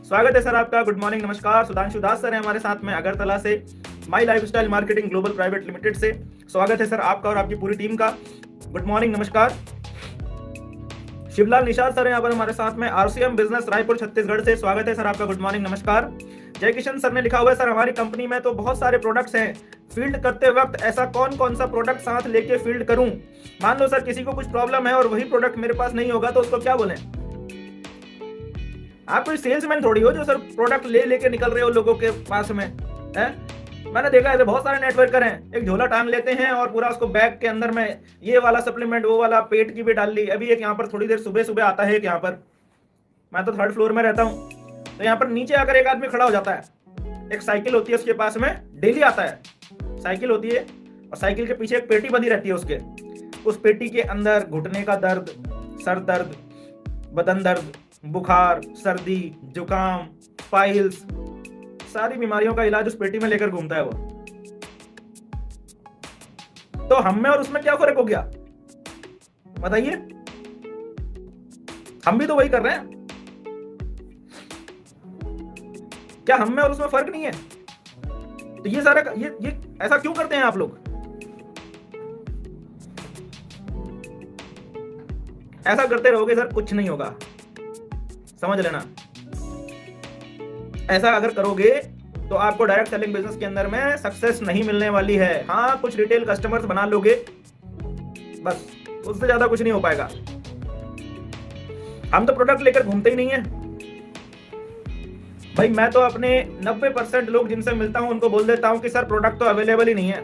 स्वागत है सर आपका, गुड मॉर्निंग, नमस्कार। सुधांशु दास सर है हमारे साथ में अगरतला से, my lifestyle marketing global private limited से। स्वागत है सर आपका और आपकी पूरी टीम का, गुड मॉर्निंग, नमस्कार। शिवलाल निषाद सर यहाँ पर हमारे साथ में, RCM बिजनेस रायपुर छत्तीसगढ़ से। स्वागत है सर आपका, गुड मॉर्निंग, नमस्कार। जय किशन सर ने लिखा हुआ है सर हमारी कंपनी में तो बहुत सारे प्रोडक्ट्स हैं, फील्ड करते वक्त ऐसा कौन कौन सा प्रोडक्ट साथ लेके फील्ड करूं। मान लो सर किसी को कुछ प्रॉब्लम है और वही प्रोडक्ट मेरे पास नहीं होगा तो उसको क्या बोलें। आप कोई सेल्समैन थोड़ी हो जो सर प्रोडक्ट लेके निकल रहे हो लोगों के पास में, है। मैंने देखा है बहुत सारे नेटवर्कर हैं, एक झोला टांग लेते हैं और पूरा उसको बैग के अंदर में ये वाला सप्लीमेंट, वो वाला, पेट की भी डाल ली। अभी एक यहाँ पर थोड़ी देर सुबह सुबह आता है, एक यहाँ पर, मैं तो 3rd फ्लोर में रहता हूँ, तो यहाँ पर नीचे आकर एक आदमी खड़ा हो जाता है। एक साइकिल होती है उसके पास में, डेली आता है, साइकिल होती है और साइकिल के पीछे एक पेटी बंधी रहती है उसके। उस पेटी के अंदर घुटने का दर्द, सर दर्द, बदन दर्द, बुखार, सर्दी, जुकाम, पाइल्स, सारी बीमारियों का इलाज उस पेटी में लेकर घूमता है वो। तो हम में और उसमें क्या फर्क हो गया बताइए। हम भी तो वही कर रहे हैं, क्या हम में और उसमें फर्क नहीं है। तो ये सारा ये ऐसा क्यों करते हैं आप लोग। ऐसा करते रहोगे सर कुछ नहीं होगा, समझ लेना। ऐसा अगर करोगे तो आपको डायरेक्ट सेलिंग बिजनेस के अंदर में सक्सेस नहीं मिलने वाली है। हाँ, कुछ रिटेल कस्टमर्स बना लोगे बस, उससे ज्यादा कुछ नहीं हो पाएगा। हम तो प्रोडक्ट लेकर घूमते ही नहीं है भाई। मैं तो अपने 90% लोग जिनसे मिलता हूं उनको बोल देता हूं कि सर प्रोडक्ट तो अवेलेबल ही नहीं है।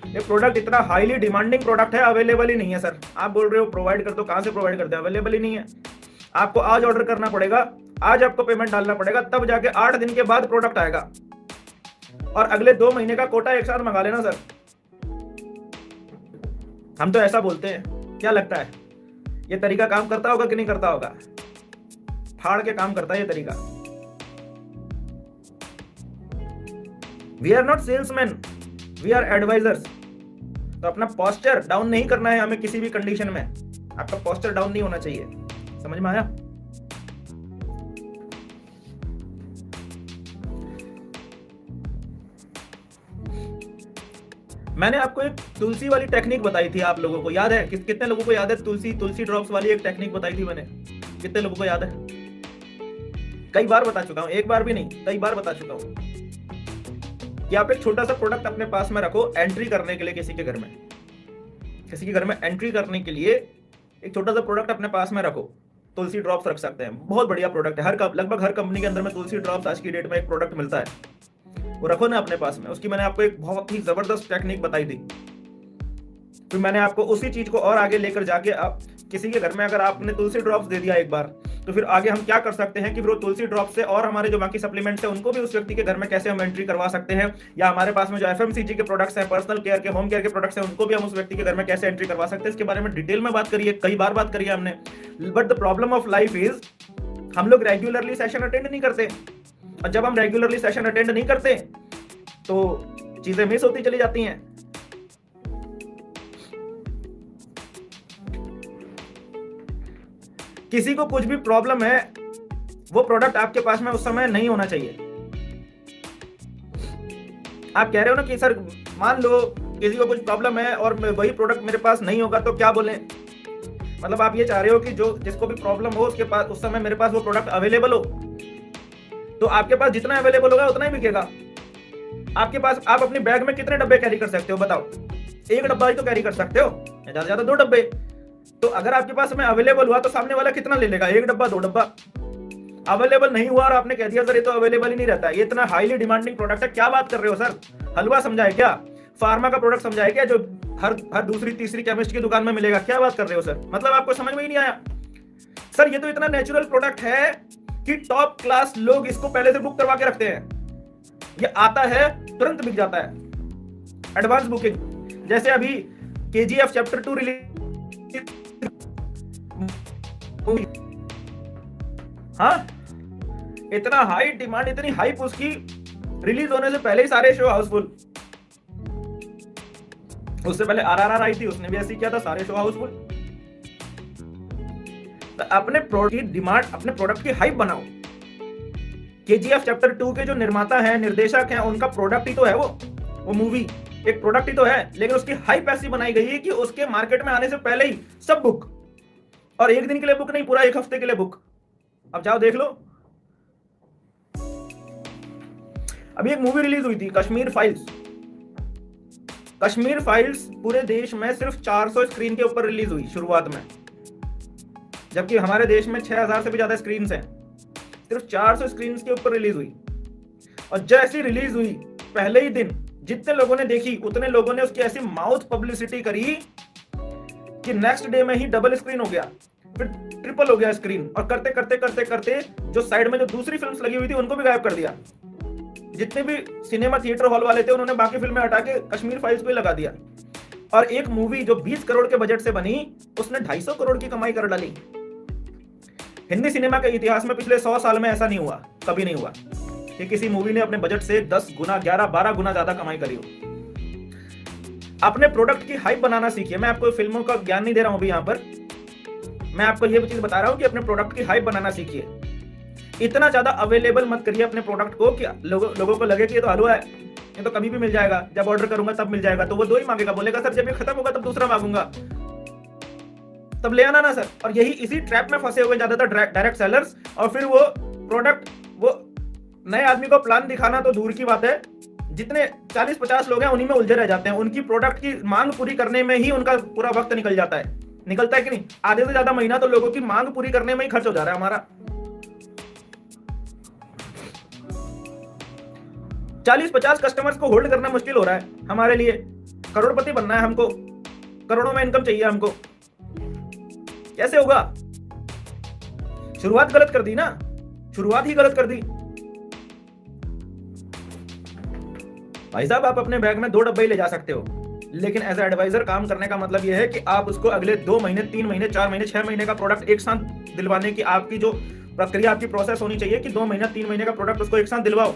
ये प्रोडक्ट इतना हाईली डिमांडिंग प्रोडक्ट है, अवेलेबल ही नहीं है सर। आप बोल रहे हो प्रोवाइड कर दो, कहां से प्रोवाइड करते हैं, अवेलेबल ही नहीं है। आपको आज ऑर्डर करना पड़ेगा, आज आपको पेमेंट डालना पड़ेगा, तब जाके 8 दिन के बाद प्रोडक्ट आएगा। और अगले 2 महीने का कोटा एक साथ मंगा लेना सर। हम तो ऐसा बोलते हैं। क्या लगता है ये तरीका काम करता होगा कि नहीं करता होगा। फाड़ के काम करता है ये तरीका। We are not salesman, we are advisers. तो अपना पोस्चर डाउन नहीं करना है हमें किसी भी कंडीशन में। आपका पोस्चर डाउन नहीं होना चाहिए, समझ में आया। मैंने आपको एक तुलसी वाली टेक्निक बताई थी, आप लोगों को याद है। कितने लोगों को याद है तुलसी ड्रॉप्स वाली एक टेक्निक बताई थी मैंने, कितने लोगों को याद है। कई बार बता चुका हूं, एक बार भी नहीं, कई बार बता चुका हूं कि आप एक छोटा सा प्रोडक्ट अपने पास में रखो एंट्री करने के लिए। किसी के घर में एंट्री करने के लिए एक छोटा सा प्रोडक्ट अपने पास में रखो। तुलसी ड्रॉप्स रख सकते हैं, बहुत बढ़िया प्रोडक्ट है। लगभग हर कंपनी के अंदर में तुलसी ड्रॉप्स आज की डेट में एक प्रोडक्ट मिलता है, वो रखो ना अपने पास में। उसकी मैंने आपको एक बहुत ही जबरदस्त टेक्निक बताई थी। फिर मैंने आपको उसी चीज को और आगे लेकर जाके, आप किसी के घर में अगर आपने तुलसी ड्रॉप्स दे दिया एक बार, तो फिर आगे हम क्या कर सकते हैं कि फिर वो तुलसी ड्रॉप से और हमारे जो बाकी सप्लीमेंट्स हैं उनको भी उस व्यक्ति के घर में कैसे हम एंट्री करवा सकते हैं, या हमारे पास में जो एफएमसीजी के प्रोडक्ट्स हैं, पर्सनल केयर के, होम केयर के प्रोडक्ट्स हैं, उनको भी हम उस व्यक्ति के घर में कैसे एंट्री करवा सकते हैं, इसके बारे में डिटेल में बात करिए, कई बार बात करिए हमने। But the problem of life is हम लोग रेगुलरली सेशन अटेंड नहीं करते, और जब हम रेगुलरली सेशन अटेंड नहीं करते तो चीजें मिस होती चली जाती हैं। किसी को कुछ भी प्रॉब्लम है, वो प्रोडक्ट आपके पास में उस समय नहीं होना चाहिए। आप कह रहे हो ना कि सर मान लो किसी को कुछ प्रॉब्लम है और वही प्रोडक्ट मेरे पास नहीं होगा तो क्या बोलें, मतलब आप ये चाह रहे हो कि जो जिसको भी प्रॉब्लम हो उसके पास उस समय मेरे पास वो प्रोडक्ट अवेलेबल हो, तो आपके पास जितना अवेलेबल होगा उतना ही बिकेगा। आपके पास आप अपनी बैग में कितने डब्बे कैरी कर सकते हो बताओ? एक डब्बा ही तो कैरी कर सकते हो, ज्यादा से ज्यादा 2 डब्बे। तो अगर आपके पास में अवेलेबल हुआ तो सामने वाला कितना ले लेगा? 1 डब्बा 2 डब्बा। अवेलेबल नहीं हुआ और आपने कह दिया सर ये तो अवेलेबल ही नहीं रहता, ये इतना हाईली डिमांडिंग प्रोडक्ट है, क्या बात कर रहे हो सर? हलवा समझा है क्या? फार्मा का प्रोडक्ट समझा है क्या जो हर दूसरी तीसरी केमिस्ट की दुकान में मिलेगा? क्या बात कर रहे हो सर? मतलब आपको समझ में ही नहीं आया? सर ये तो इतना नेचुरल प्रोडक्ट है कि टॉप क्लास लोग इसको पहले से बुक करवा के रखते हैं, ये आता है तुरंत बिक जाता है, एडवांस बुकिंग। जैसे अभी केजीएफ चैप्टर 2 रिलीज, हाँ इतना हाई डिमांड, इतनी हाइप, उसकी रिलीज होने से पहले ही सारे शो हाउसफुल। उससे पहले आरआरआर आई थी, उसने भी ऐसे किया था, सारे शो हाउसफुल। तो अपने प्रोडक्ट की डिमांड, अपने प्रोडक्ट की हाइप बनाओ। केजीएफ चैप्टर 2 के जो निर्माता हैं, निर्देशक हैं, उनका प्रोडक्ट ही तो है वो मूवी एक प्रोडक्ट ही तो है, लेकिन उसकी हाइप ऐसी बनाई गई है कि उसके मार्केट में आने से पहले ही सब बुक, और एक दिन के लिए बुक नहीं, पूरा 1 हफ्ते के लिए बुक। अब जाओ देख लो। अभी एक मूवी रिलीज हुई थी कश्मीर फाइल्स। कश्मीर फाइल्स पूरे देश में सिर्फ 400 स्क्रीन के ऊपर रिलीज हुई शुरुआत में, जबकि हमारे देश में 6000 से भी ज्यादा स्क्रीन हैं। सिर्फ 400 स्क्रीन के ऊपर रिलीज हुई, और जैसी रिलीज हुई पहले ही दिन जितने लोगों ने देखी उतने लोगों ने उसकी ऐसी माउथ पब्लिसिटी करी कि नेक्स्ट डे में ही डबल स्क्रीन हो गया, फिर ट्रिपल हो गया स्क्रीन, और करते करते करते करते जो साइड में जो दूसरी फिल्म्स लगी हुई थी उनको भी गायब कर दिया। जितने भी सिनेमा थिएटर हॉल वाले थे उन्होंने बाकी फिल्में हटा के कश्मीर फाइल्स को लगा दिया, और एक मूवी जो 20 करोड़ के बजट से बनी उसने 250 करोड़ की कमाई कर डाली। हिंदी सिनेमा के इतिहास में पिछले 100 साल में ऐसा नहीं हुआ, कभी नहीं हुआ कि किसी मूवी ने अपने बजट से 10 गुना, 11, 12 गुना ज्यादा कमाई करी हो। अपने प्रोडक्ट की हाइप बनाना सीखिए। मैं आपको फिल्मों का ज्ञान नहीं दे रहा हूं अभी यहाँ पर, मैं आपको ये चीज बता रहा हूं कि अपने प्रोडक्ट की हाइप बनाना सीखिए। इतना ज्यादा अवेलेबल मत करिए अपने प्रोडक्ट को कि लोगों को लगे कि ये तो हलवा है, ये तो कभी भी मिल जाएगा, जब ऑर्डर करूंगा तब मिल जाएगा, तो वो 2 ही मांगेगा, बोलेगा सर जब ये खत्म होगा तब दूसरा मांगूंगा, तब ले आना ना सर। और यही इसी ट्रैप में फंसे हुए ज्यादातर डायरेक्ट सेलर्स, और फिर वो प्रोडक्ट, वो नए आदमी को प्लान दिखाना तो दूर की बात है, जितने 40-50 लोग हैं उन्हीं में उलझे रह जाते हैं। उनकी प्रोडक्ट की मांग पूरी करने में ही उनका पूरा वक्त निकल जाता है, निकलता है कि नहीं? आधे से ज्यादा महीना तो लोगों की मांग पूरी करने में ही खर्च हो जा रहा है हमारा। 40-50 कस्टमर्स को होल्ड करना मुश्किल हो रहा है हमारे लिए। करोड़पति बनना है हमको, करोड़ों में इनकम चाहिए हमको, कैसे होगा? शुरुआत गलत कर दी ना, शुरुआत ही गलत कर दी। भाई साहब आप अपने बैग में 2 डब्बे ही ले जा सकते हो, लेकिन एज एडवाइजर काम करने का मतलब यह है कि आप उसको अगले 2 महीने, 3 महीने, 4 महीने, 6 महीने का प्रोडक्ट एक साथ दिलवाने की आपकी जो प्रक्रिया, आपकी प्रोसेस होनी चाहिए कि 2 महीना, 3 महीने का प्रोडक्ट उसको एक साथ दिलवाओ।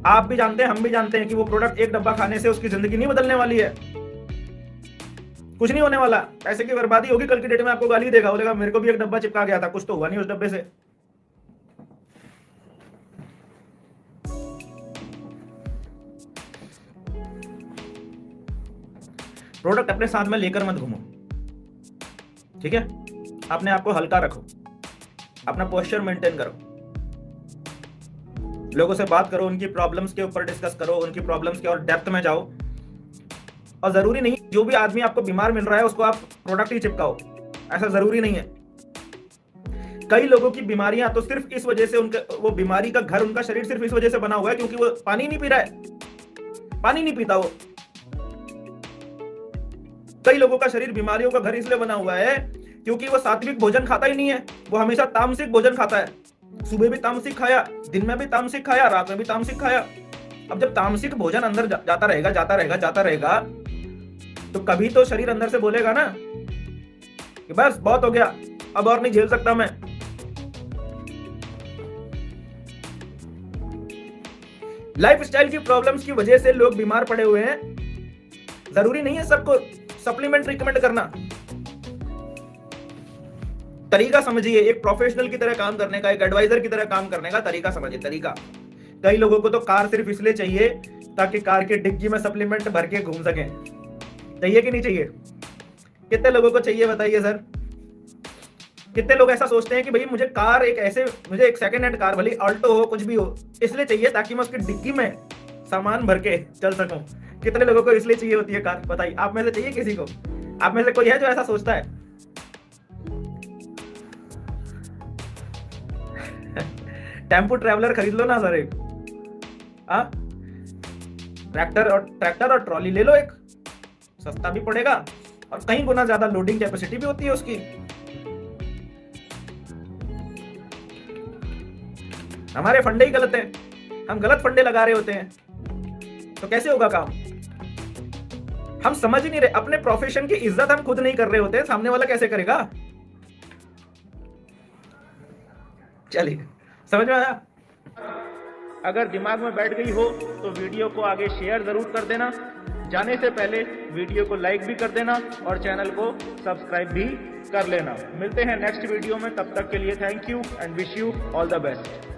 आप भी जानते हैं, हम भी जानते हैं कि वो प्रोडक्ट एक डब्बा खाने से उसकी जिंदगी नहीं बदलने वाली है, कुछ नहीं होने वाला, पैसे की बर्बादी होगी। कल की डेट में आपको गाली देगा, बोलेगा मेरे को भी एक डब्बा चिपका गया था, कुछ तो हुआ नहीं उस डब्बे से। प्रोडक्ट अपने साथ में लेकर मत घूमो, ठीक है? अपने आप को हल्का रखो, अपना पोस्चर मेंटेन करो, लोगों से बात करो, उनकी प्रॉब्लम्स के ऊपर डिस्कस करो, उनकी प्रॉब्लम्स के और डेप्थ में जाओ। और जरूरी नहीं जो भी आदमी आपको बीमार मिल रहा है उसको आप प्रोडक्ट ही चिपकाओ, ऐसा जरूरी नहीं है। कई लोगों की बीमारियां तो सिर्फ इस वजह से, उनके वो बीमारी का घर, उनका शरीर सिर्फ इस वजह से बना हुआ है क्योंकि वो पानी नहीं पी रहा है, पानी नहीं पीता वो। कई लोगों का शरीर बीमारियों का घर इसलिए बना हुआ है क्योंकि वो सात्विक भोजन खाता ही नहीं है, वो हमेशा तामसिक भोजन खाता है। सुबह भी तामसिक खाया, दिन में भी तामसिक खाया, रात में भी तामसिक खाया। अब जब तामसिक भोजन अंदर जाता रहेगा तो कभी तो शरीर अंदर से बोलेगा ना कि बस बहुत हो गया, अब और नहीं झेल सकता मैं। लाइफस्टाइल की प्रॉब्लम्स की वजह से लोग बीमार पड़े हुए हैं। जरूरी नहीं है सबको सप्लीमेंट रिकमेंड करना। तरीका समझिए, एक प्रोफेशनल की तरह काम करने का, एक एडवाइजर की तरह काम करने का तरीका समझिए। तरीका, कई लोगों को तो कार सिर्फ इसलिए चाहिए ताकि कार की डिग्गी में सप्लीमेंट भर के घूम सकें। चाहिए कि नहीं चाहिए? कितने लोगों को चाहिए बताइए सर? कितने लोग ऐसा सोचते हैं कि भाई मुझे कार मुझे एक सेकंड हैंड कार, भले ऑल्टो हो, कुछ भी हो, इसलिए चाहिए ताकि मैं उसकी डिग्गी में सामान भर के चल सकूं। कितने लोगों को इसलिए चाहिए होती है कार? बताइए, आप में से चाहिए किसी को? आप में से कोई है जो ऐसा सोचता है? टेम्पो ट्रैवलर खरीद लो ना सर एक। ट्रैक्टर और ट्रॉली ले लो एक, सस्ता भी पड़ेगा और कहीं गुना ज्यादा लोडिंग कैपेसिटी भी होती है उसकी। हमारे फंडे ही गलत हैं, हम गलत फंडे लगा रहे होते हैं, तो कैसे होगा काम? हम समझ ही नहीं रहे। अपने प्रोफेशन की इज्जत हम खुद नहीं कर रहे होते हैं, सामने वाला कैसे करेगा? चलिए, समझ में आया? अगर दिमाग में बैठ गई हो तो वीडियो को आगे शेयर जरूर कर देना। जाने से पहले वीडियो को लाइक भी कर देना और चैनल को सब्सक्राइब भी कर लेना। मिलते हैं नेक्स्ट वीडियो में, तब तक के लिए thank you and wish you all the best.